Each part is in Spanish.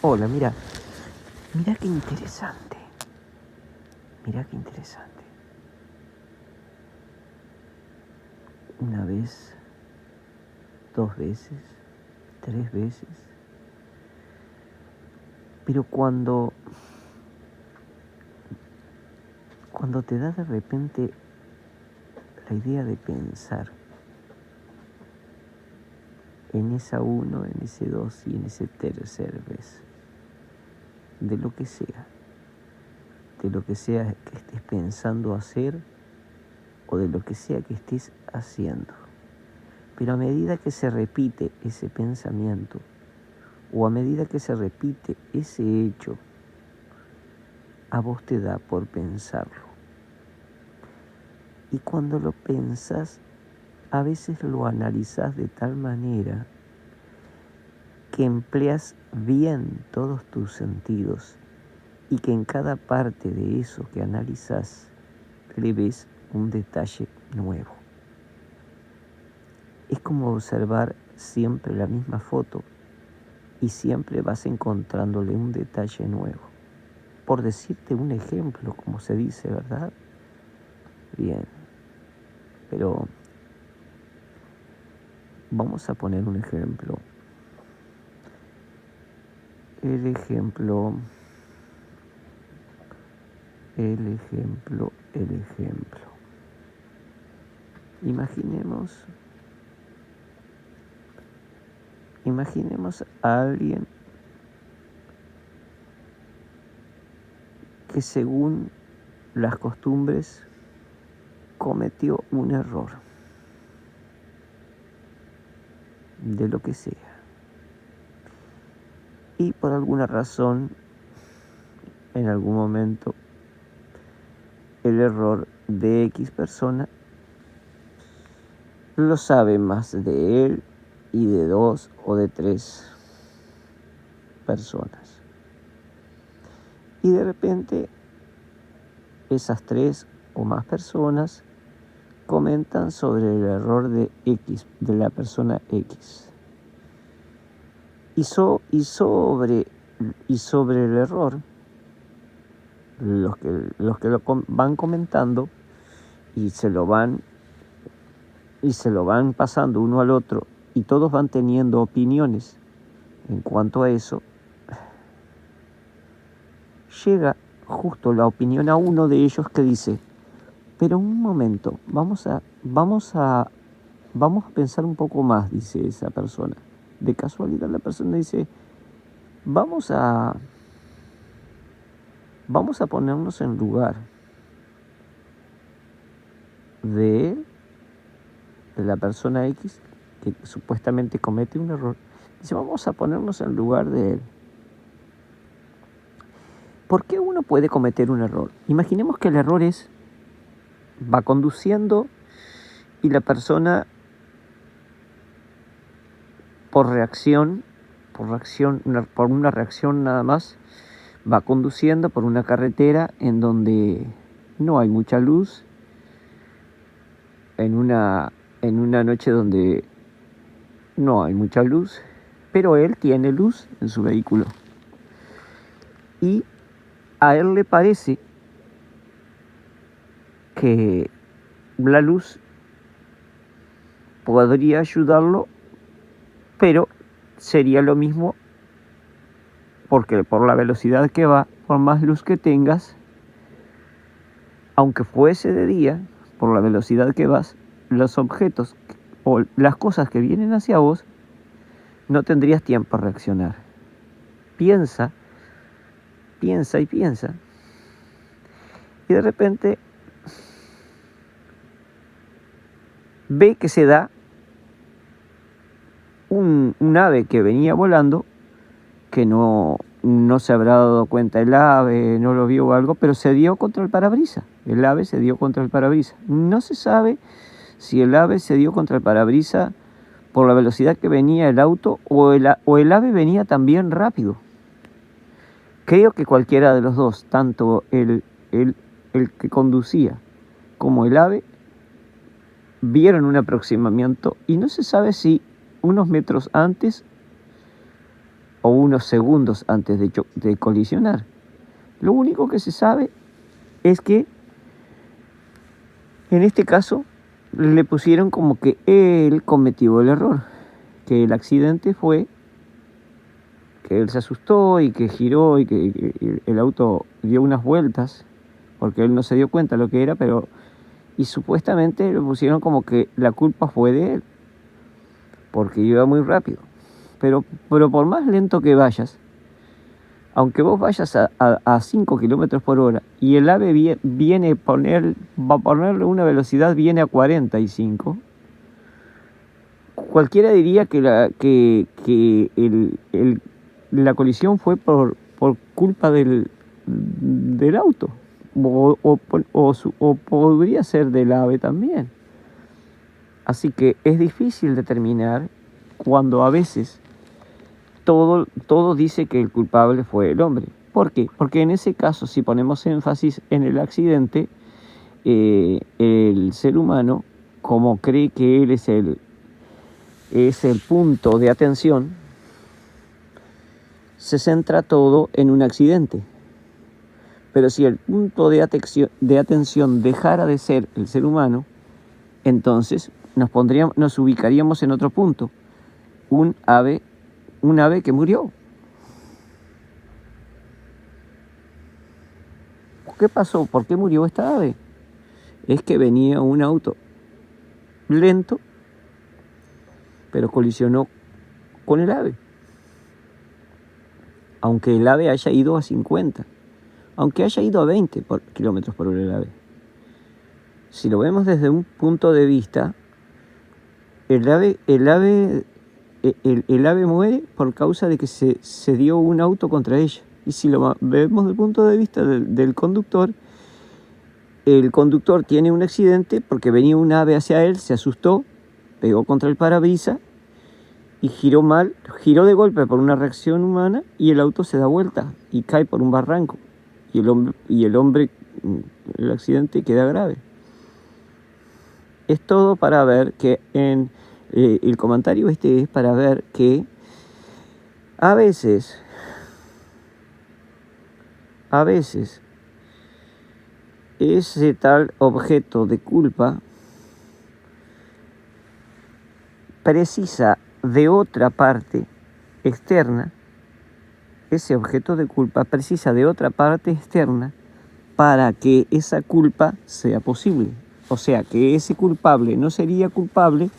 Hola, mira qué interesante. Mira qué interesante. Una vez, 2 veces, 3 veces. Pero cuando te da de repente la idea de pensar en esa 1, en ese 2 y en ese tercer vez, de lo que sea que estés pensando hacer o de lo que sea que estés haciendo. Pero a medida que se repite ese pensamiento o a medida que se repite ese hecho, a vos te da por pensarlo. Y cuando lo pensás, a veces lo analizás de tal manera que empleas bien todos tus sentidos y que en cada parte de eso que analizás le ves un detalle nuevo. Es como observar siempre la misma foto y siempre vas encontrándole un detalle nuevo. Por decirte un ejemplo, como se dice, ¿verdad? Bien, pero vamos a poner un ejemplo. El ejemplo. Imaginemos a alguien que según las costumbres cometió un error, de lo que sea. Y por alguna razón, en algún momento, el error de X persona lo sabe más de él y de 2 o de 3 personas. Y de repente, esas 3 o más personas comentan sobre el error de X, de la persona X. Y sobre el error, los que lo van comentando y se lo van pasando uno al otro y todos van teniendo opiniones en cuanto a eso, llega justo la opinión a uno de ellos que dice: pero un momento, vamos a pensar un poco más, dice esa persona. De casualidad la persona dice: vamos a ponernos en lugar de la persona X que supuestamente comete un error. Dice: vamos a ponernos en lugar de él. ¿Por qué uno puede cometer un error? Imaginemos que el error va conduciendo y la persona por una reacción nada más, va conduciendo por una carretera en donde no hay mucha luz, en una noche donde no hay mucha luz, pero él tiene luz en su vehículo. Y a él le parece que la luz podría ayudarlo, pero sería lo mismo porque por la velocidad que va, por más luz que tengas, aunque fuese de día, por la velocidad que vas, los objetos o las cosas que vienen hacia vos, no tendrías tiempo a reaccionar. Piensa. Y de repente ve que se da un ave que venía volando, que no se habrá dado cuenta el ave, no lo vio o algo, pero se dio contra el parabrisas. El ave se dio contra el parabrisas. No se sabe si el ave se dio contra el parabrisas por la velocidad que venía el auto o el ave venía también rápido. Creo que cualquiera de los dos, tanto el que conducía como el ave, vieron un aproximamiento y no se sabe si unos metros antes o unos segundos antes de colisionar. Lo único que se sabe es que en este caso le pusieron como que él cometió el error, que el accidente fue que él se asustó y que giró y que el auto dio unas vueltas porque él no se dio cuenta lo que era, y supuestamente le pusieron como que la culpa fue de él porque iba muy rápido. Pero por más lento que vayas, aunque vos vayas a 5 kilómetros por hora y el AVE va a ponerle una velocidad, viene a 45, cualquiera diría que la colisión fue por culpa del auto, o podría ser del AVE también. Así que es difícil determinar cuando a veces todo dice que el culpable fue el hombre. ¿Por qué? Porque en ese caso, si ponemos énfasis en el accidente, el ser humano, como cree que él es el punto de atención, se centra todo en un accidente. Pero si el punto de atención dejara de ser el ser humano, entonces nos ubicaríamos en otro punto, un ave que murió. ¿Qué pasó? ¿Por qué murió esta ave? Es que venía un auto lento, pero colisionó con el ave. Aunque el ave haya ido a 50, aunque haya ido a 20 kilómetros por hora el ave. Si lo vemos desde un punto de vista, el ave muere por causa de que se dio un auto contra ella. Y si lo vemos desde el punto de vista del conductor, el conductor tiene un accidente porque venía un ave hacia él, se asustó, pegó contra el parabrisas y giró de golpe por una reacción humana y el auto se da vuelta y cae por un barranco. Y el accidente queda grave. Es todo para ver que el comentario es para ver que a veces ese tal objeto de culpa precisa de otra parte externa. Ese objeto de culpa precisa de otra parte externa para que esa culpa sea posible. O sea, que ese culpable no sería culpable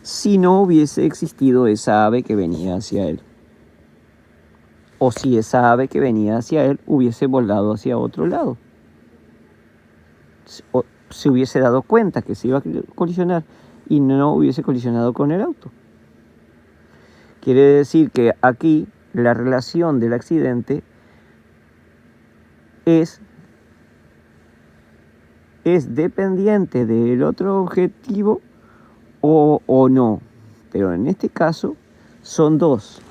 si no hubiese existido esa ave que venía hacia él. O si esa ave que venía hacia él hubiese volado hacia otro lado. O se hubiese dado cuenta que se iba a colisionar y no hubiese colisionado con el auto. Quiere decir que aquí la relación del accidente es dependiente del otro objetivo o no. Pero en este caso son dos.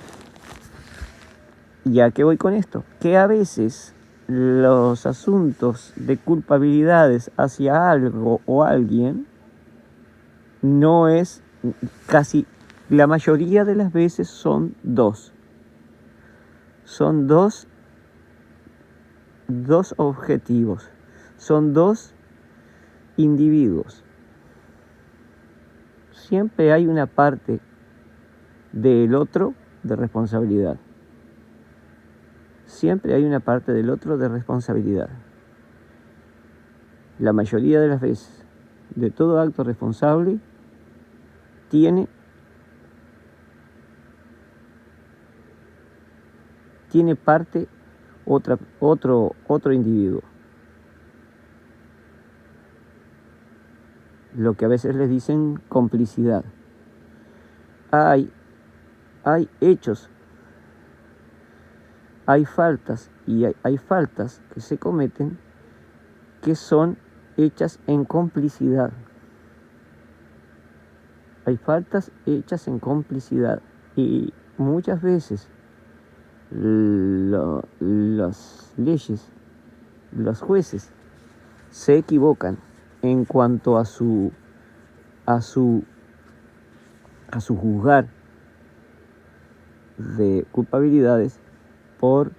¿Y a qué voy con esto? Que a veces los asuntos de culpabilidades hacia algo o alguien no es casi, la mayoría de las veces son dos. Son dos objetivos. Son dos individuos. Siempre hay una parte del otro de responsabilidad. Siempre hay una parte del otro de responsabilidad. La mayoría de las veces, de todo acto responsable, tiene parte otro individuo. Lo que a veces les dicen complicidad. Hay hechos, hay faltas y hay faltas que se cometen que son hechas en complicidad. Hay faltas hechas en complicidad y muchas veces las leyes, los jueces se equivocan en cuanto a su juzgar de culpabilidades por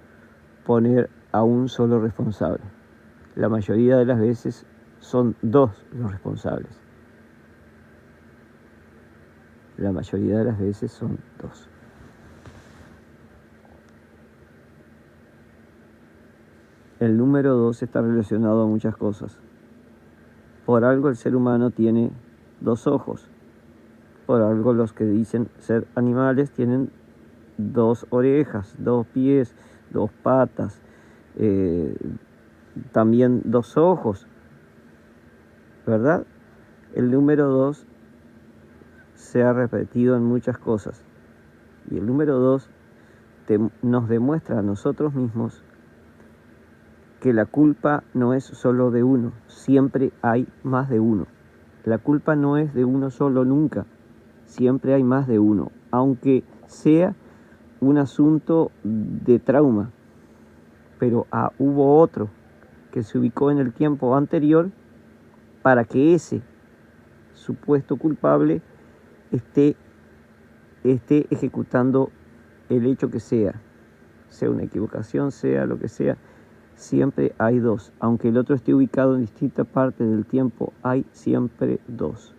poner a un solo responsable. La mayoría de las veces son dos los responsables. La mayoría de las veces son dos. El número 2 está relacionado a muchas cosas. Por algo el ser humano tiene dos ojos. Por algo los que dicen ser animales tienen dos orejas, dos pies, dos patas, también dos ojos, ¿verdad? El número 2 se ha repetido en muchas cosas. Y el número 2 nos demuestra a nosotros mismos que la culpa no es solo de uno, siempre hay más de uno. La culpa no es de uno solo nunca, siempre hay más de uno, aunque sea un asunto de trauma, pero hubo otro que se ubicó en el tiempo anterior para que ese supuesto culpable esté ejecutando el hecho que sea una equivocación, sea lo que sea. Siempre hay dos, aunque el otro esté ubicado en distintas partes del tiempo, hay siempre dos.